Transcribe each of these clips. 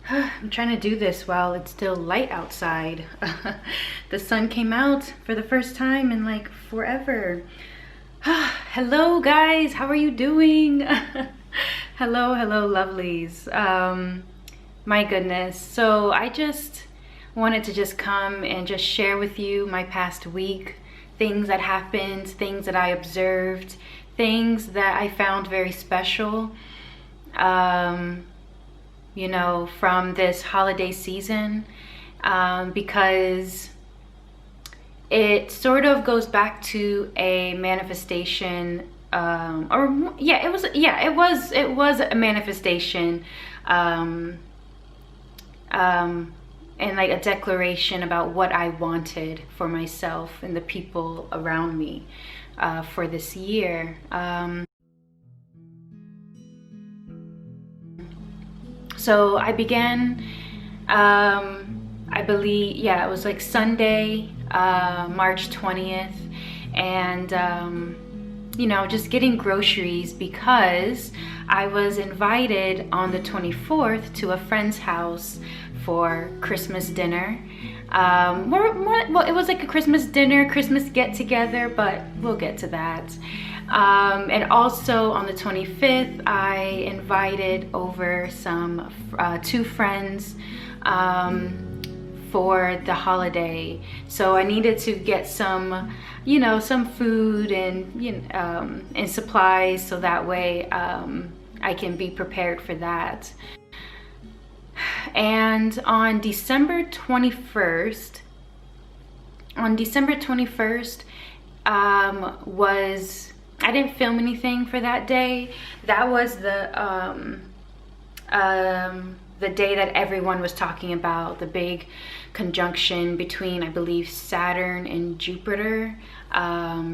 I'm trying to do this while it's still light outside. The sun came out for the first time in like forever. Hello guys, how are you doing? Hello lovelies. My goodness. So I just wanted to just come and just share with you my past week, things that happened, things that I observed, things that I found very special. You know, from this holiday season, because it sort of goes back to a manifestation, it was a manifestation, and like a declaration about what I wanted for myself and the people around me for this year. So I began, I believe, it was like Sunday, March 20th, and, you know, just getting groceries because I was invited on the 24th to a friend's house for Christmas dinner. Well, it was like a Christmas dinner, Christmas get-together, but we'll get to that. And also on the 25th, I invited over some two friends for the holiday. So I needed to get some, you know, some food and and supplies, so that way I can be prepared for that. And on December 21st, I didn't film anything for that day. That was the day that everyone was talking about, the big conjunction between, I believe, Saturn and Jupiter.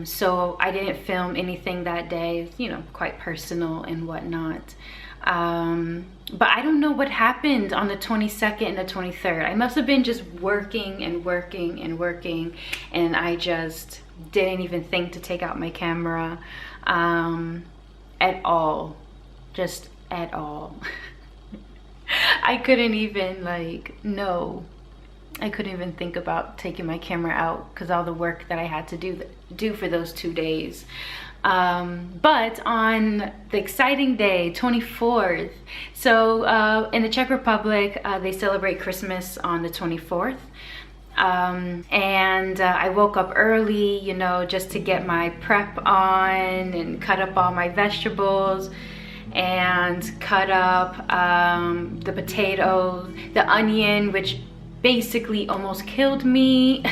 So I didn't film anything that day, you know, quite personal and whatnot. But I don't know what happened on the 22nd and the 23rd. I must have been just working, and I just didn't even think to take out my camera at all, just at all. I couldn't even I couldn't even think about taking my camera out because all the work that I had to do for those 2 days. But on the exciting day, 24th, so in the Czech Republic, they celebrate Christmas on the 24th. And I woke up early, you know, just to get my prep on and cut up all my vegetables and cut up the potato, the onion, which basically almost killed me.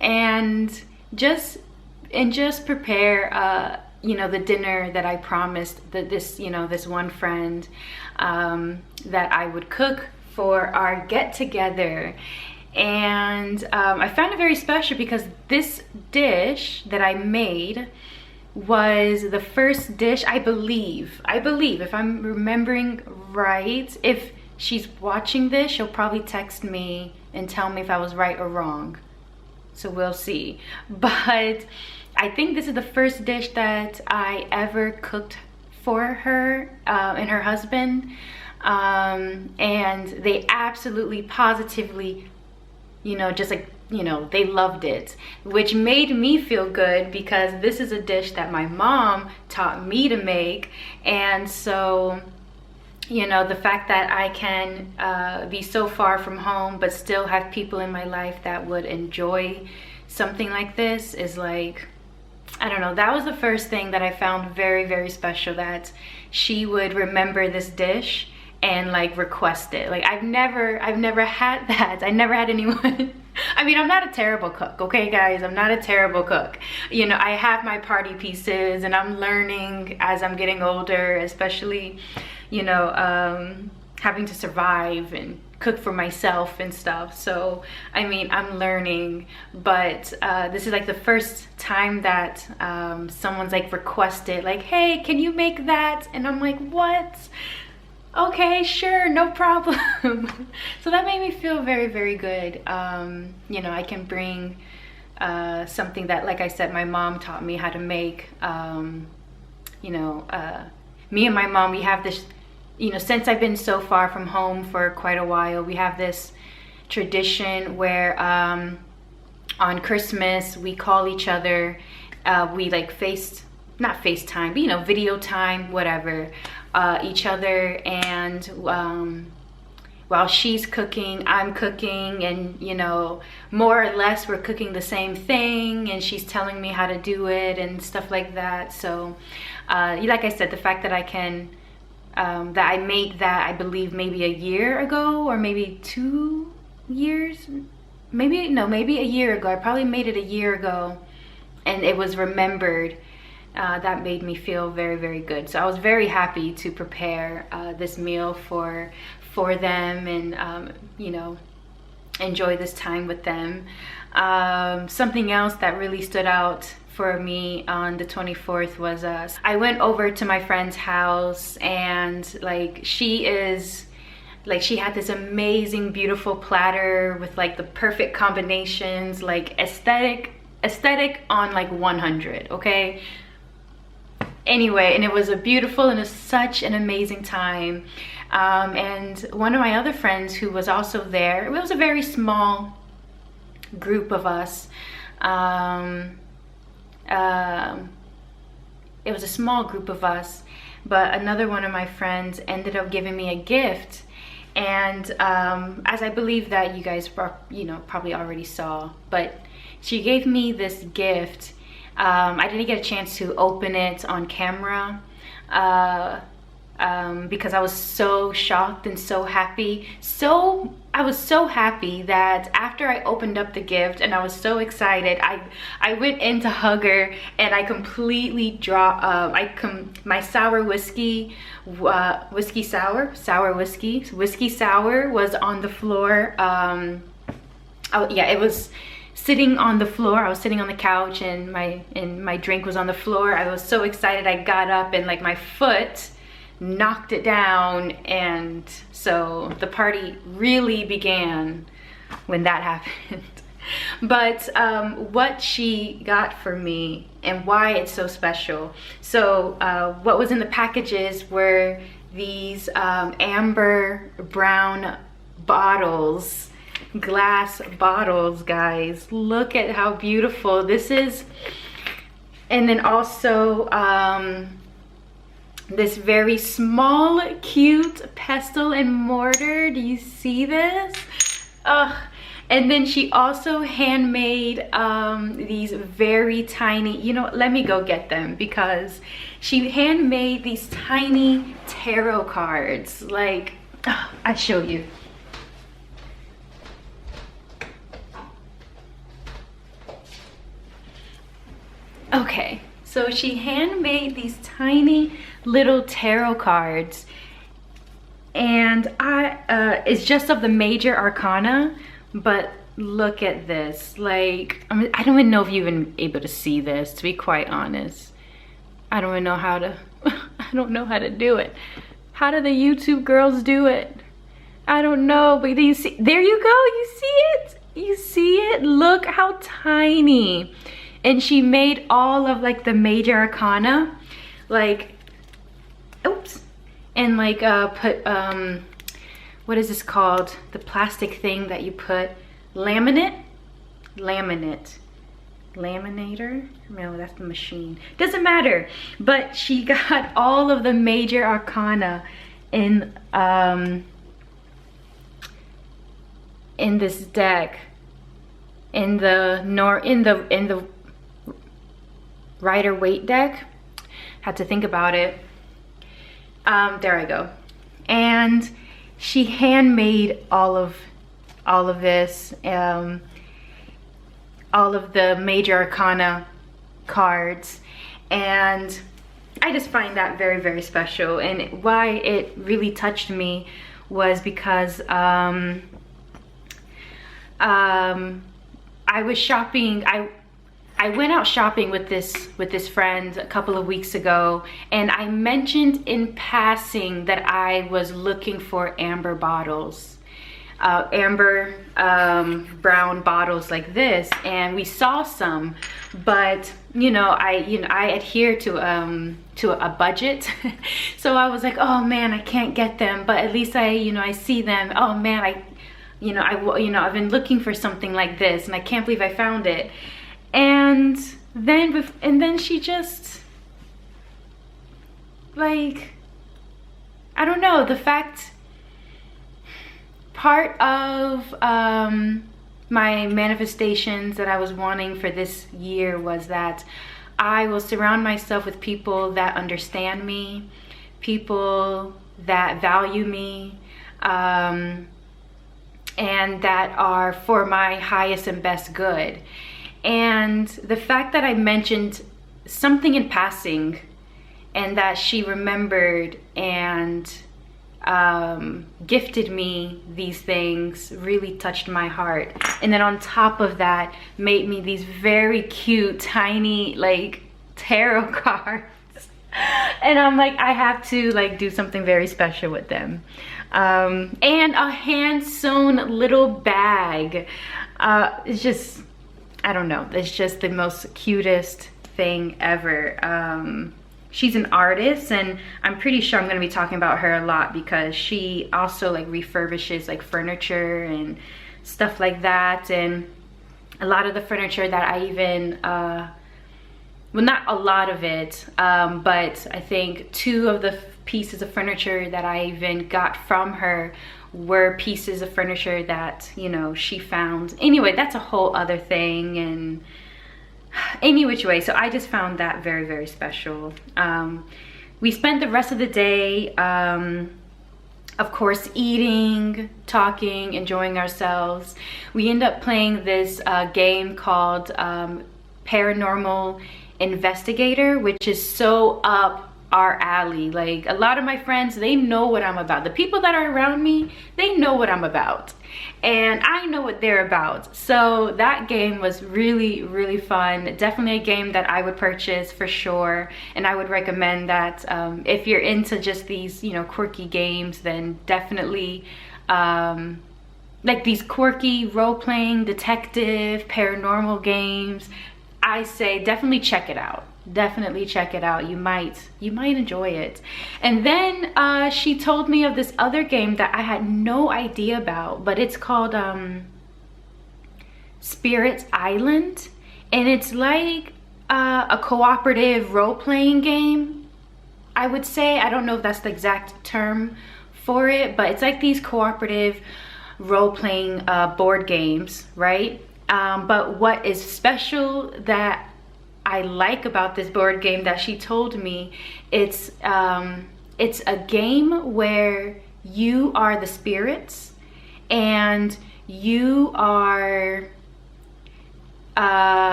and just prepare you know, the dinner that I promised this one friend that I would cook for our get-together. And I found it very special because this dish that I made was the first dish, I believe, if I'm remembering right. If she's watching this, she'll probably text me and tell me if I was right or wrong, so we'll see. But I think this is the first dish that I ever cooked for her and her husband, and they absolutely positively, you know, just like, you know, they loved it, which made me feel good because this is a dish that my mom taught me to make. And so, you know, the fact that I can be so far from home but still have people in my life that would enjoy something like this is like, I don't know, that was the first thing that I found very, very special, that she would remember this dish and like request it. Like I've never had that. I never had anyone I mean, I'm not a terrible cook, okay guys? I'm not a terrible cook. You know, I have my party pieces and I'm learning as I'm getting older, especially, you know, having to survive and cook for myself and stuff. So I mean, I'm learning, but this is like the first time that someone's like requested, like, hey, can you make that? And I'm like, what? Okay, sure, no problem. So that made me feel very, very good. You know, I can bring something that, like I said, my mom taught me how to make. You know, me and my mom, we have this, you know, since I've been so far from home for quite a while, we have this tradition where on Christmas we call each other, we like not FaceTime, but you know, video time, whatever, each other, and while she's cooking, I'm cooking, and you know, more or less we're cooking the same thing, and she's telling me how to do it and stuff like that. So like I said, the fact that I can that I made that, I believe maybe a year ago, or maybe 2 years, maybe a year ago. I probably made it a year ago, and it was remembered. That made me feel very, very good. So I was very happy to prepare this meal for them, and you know, enjoy this time with them. Something else that really stood out for me on the 24th was I went over to my friend's house, and like she had this amazing, beautiful platter with like the perfect combinations, like aesthetic on like 100, okay? Anyway, and it was a beautiful and such an amazing time. And one of my other friends who was also there, it was a very small group of us. It was a small group of us, but another one of my friends ended up giving me a gift. And as I believe that you guys, you know, probably already saw, but she gave me this gift. I didn't get a chance to open it on camera because I was so shocked and so happy. I was so happy that after I opened up the gift and I was so excited, I went in to hug her, and I completely dropped my sour whiskey sour was on the floor. Yeah, it was sitting on the floor. I was sitting on the couch, and my drink was on the floor. I was so excited. I got up, and like my foot knocked it down, and so the party really began when that happened. But what she got for me and why it's so special. So what was in the packages were these amber brown bottles, glass bottles, guys. Look at how beautiful this is. And then also this very small, cute pestle and mortar. Do you see this? And then she also handmade these very tiny, you know, let me go get them, because she handmade these tiny tarot cards. Like, I'll show you. Okay, so she handmade these tiny little tarot cards, and it's just of the major arcana, but look at this. Like, I mean, I don't even know if you're even able to see this, to be quite honest. I don't even know how to I don't know how to do it. How do the YouTube girls do it? I don't know, but you see, there you go, you see it? You see it? Look how tiny. And she made all of like the major arcana, like, oops, and like put what is this called? The plastic thing that you put, laminator? No, that's the machine. Doesn't matter. But she got all of the major arcana in this deck, in the Rider-Waite deck. Had to think about it. There I go. And she handmade all of this, all of the major arcana cards, and I just find that very, very special. And why it really touched me was because I was shopping. I went out shopping with this friend a couple of weeks ago, and I mentioned in passing that I was looking for amber bottles, amber brown bottles like this, and we saw some, but I adhere to a budget. So I was like, oh man, I can't get them, but at least I see them. Oh man, I've been looking for something like this, and I can't believe I found it. And then she just, like, I don't know, the fact, part of my manifestations that I was wanting for this year was that I will surround myself with people that understand me, people that value me, and that are for my highest and best good. And the fact that I mentioned something in passing and that she remembered and gifted me these things really touched my heart. And then on top of that, made me these very cute, tiny, like, tarot cards. And I'm like, I have to like do something very special with them. And a hand-sewn little bag. It's just, I don't know, it's just the most cutest thing ever. She's an artist, and I'm pretty sure I'm going to be talking about her a lot because she also like refurbishes like furniture and stuff like that. And a lot of the furniture that I even, well, not a lot of it, but I think 2 of the pieces of furniture that I even got from her were pieces of furniture that, she found. Anyway, that's a whole other thing. And any which way, so I just found that very, very special. We spent the rest of the day, of course, eating, talking, enjoying ourselves. We ended up playing this game called Paranormal Investigator, which is so up our alley. Like, a lot of my friends, they know what I'm about. The people that are around me, they know what I'm about, and I know what they're about. So that game was really, really fun. Definitely a game that I would purchase for sure, and I would recommend that if you're into just these quirky games, then definitely like these quirky role-playing detective paranormal games, I say definitely check it out. Definitely check it out. You might enjoy it. And then she told me of this other game that I had no idea about, but it's called Spirit Island, and it's like a cooperative role-playing game, I would say. I don't know if that's the exact term for it, but it's like these cooperative role-playing board games, right? But what is special that I like about this board game that she told me, it's a game where you are the spirits and you are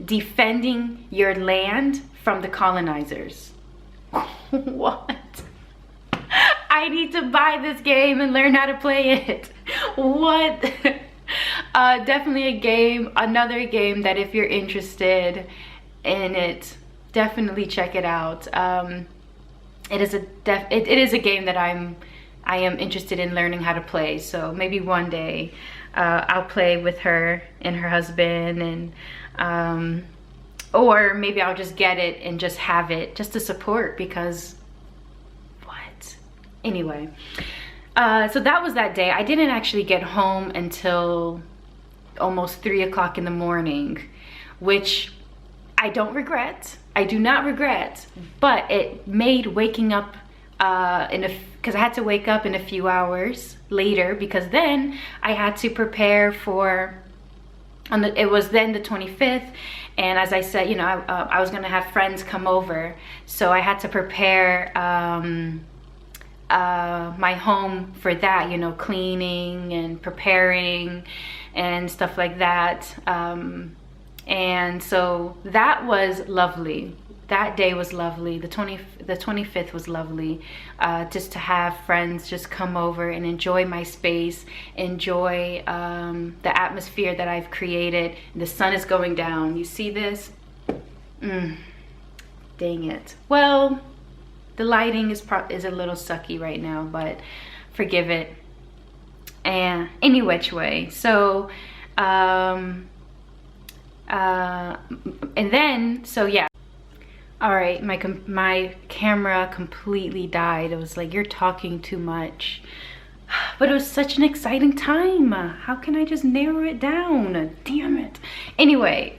defending your land from the colonizers. What? I need to buy this game and learn how to play it. What? Definitely another game that if you're interested in it, definitely check it out. It is a game that I am interested in learning how to play, so maybe one day I'll play with her and her husband, and or maybe I'll just get it and just have it just to support, because what? Anyway, so that was that day. I didn't actually get home until almost 3 o'clock in the morning, which I don't regret. I do not regret, but it made waking up because I had to wake up in a few hours later, because then I had to prepare for, it was then the 25th, and as I said, I was gonna have friends come over, so I had to prepare my home for that, cleaning and preparing and stuff like that. And so that was lovely. that day was lovely. The 25th was lovely. Just to have friends just come over and enjoy my space, enjoy the atmosphere that I've created. The sun is going down. You see this? Dang it. Well, the lighting is a little sucky right now, but forgive it. And any which way. So and then, so yeah. All right, my camera completely died. It was like, you're talking too much. But it was such an exciting time. How can I just narrow it down? Damn it. Anyway,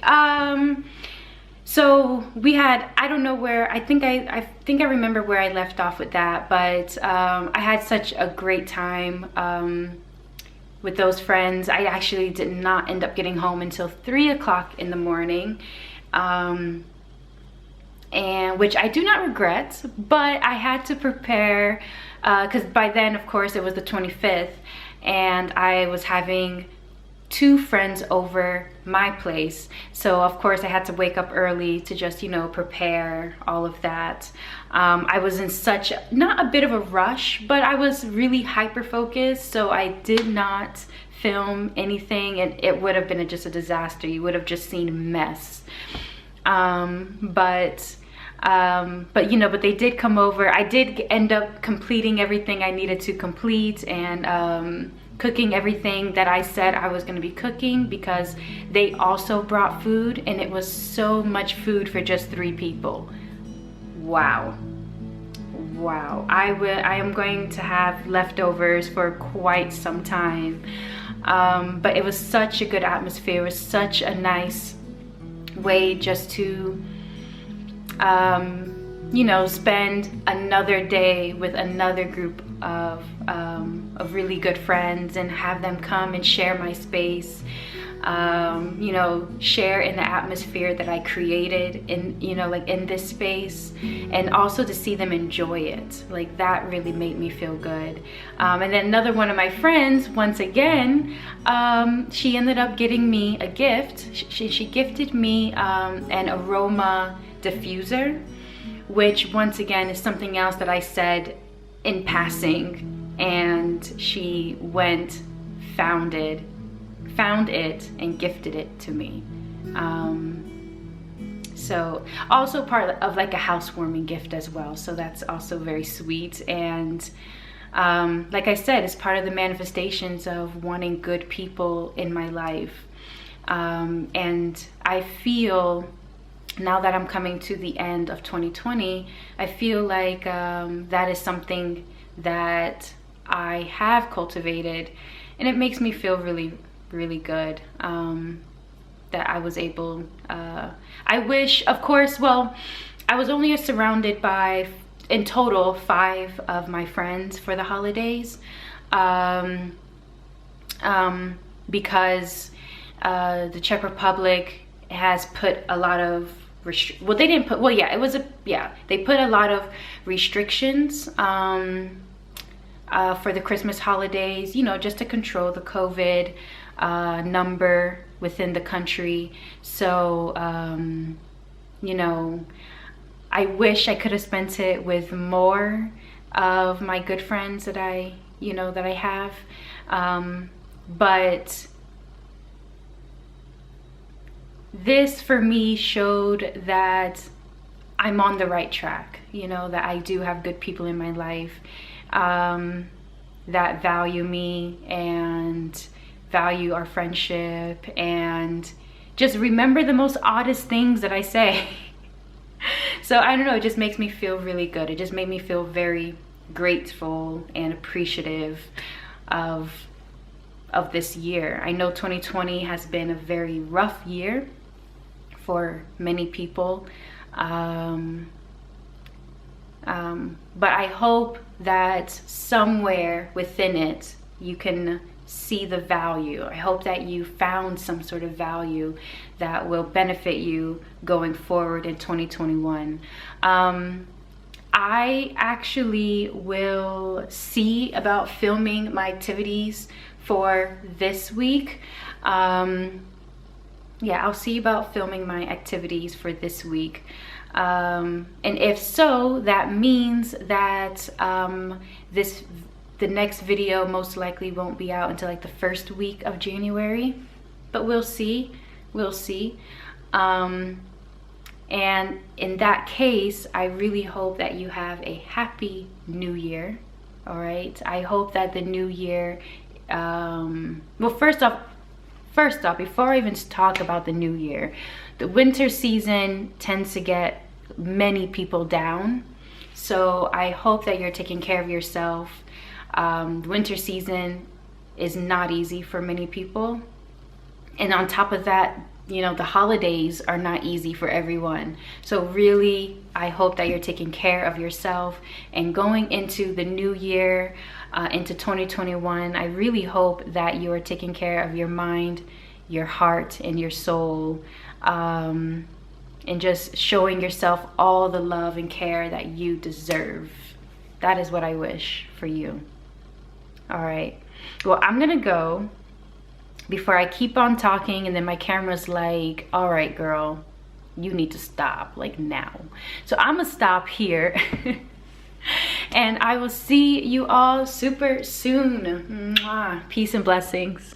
so we had, I don't know where, I think I remember where I left off with that, but I had such a great time with those friends. I actually did not end up getting home until 3 o'clock in the morning. And which I do not regret, but I had to prepare because by then, of course, it was the 25th, and I was having 2 friends over my place. So of course I had to wake up early to just, you know, prepare all of that. I was in such, not a bit of a rush, but I was really hyper focused, so I did not film anything, and it would have been just a disaster. You would have just seen a mess. But you know, but they did come over. I did end up completing everything I needed to complete, and cooking everything that I said I was going to be cooking, because they also brought food, and it was so much food for just 3 people. Wow. I am going to have leftovers for quite some time. But it was such a good atmosphere. It was such a nice way just to you know, spend another day with another group of really good friends, and have them come and share my space, you know, share in the atmosphere that I created in, you know, like in this space, and also to see them enjoy it. Like, that really made me feel good. And then another one of my friends, once again, she ended up getting me a gift. She gifted me an aroma diffuser, which once again is something else that I said in passing, and she found it and gifted it to me. So also part of like a housewarming gift as well, so that's also very sweet. And like I said, it's part of the manifestations of wanting good people in my life. And I feel, now that I'm coming to the end of 2020, I feel like that is something that I have cultivated, and it makes me feel really, really good that I was able, I wish, of course, well, I was only surrounded by, in total, 5 of my friends for the holidays, because the Czech Republic has put a lot of well, they didn't put, well, yeah, it was they put a lot of restrictions for the Christmas holidays, you know, just to control the COVID number within the country. So you know, I wish I could have spent it with more of my good friends that I, you know, that I have, but this for me showed that I'm on the right track, you know, that I do have good people in my life that value me and value our friendship, and just remember the most oddest things that I say. So I don't know, it just makes me feel really good. It just made me feel very grateful and appreciative of this year. I know 2020 has been a very rough year for many people, but I hope that somewhere within it you can see the value. I hope that you found some sort of value that will benefit you going forward in 2021. I actually will see about filming my activities for this week. Yeah, I'll see about filming my activities for this week. And if so, that means that the next video most likely won't be out until like the first week of January, but we'll see. And in that case, I really hope that you have a happy new year. All right, I hope that the new year, well, first off, before I even talk about the new year, the winter season tends to get many people down. So I hope that you're taking care of yourself. The winter season is not easy for many people. And on top of that, you know, the holidays are not easy for everyone. So really, I hope that you're taking care of yourself. And going into the new year, into 2021, I really hope that you are taking care of your mind, your heart, and your soul. And just showing yourself all the love and care that you deserve. That is what I wish for you. All right. Well, I'm gonna go before I keep on talking and then my camera's like, all right, girl, you need to stop, like now. So I'm gonna stop here. And I will see you all super soon. Mwah. Peace and blessings.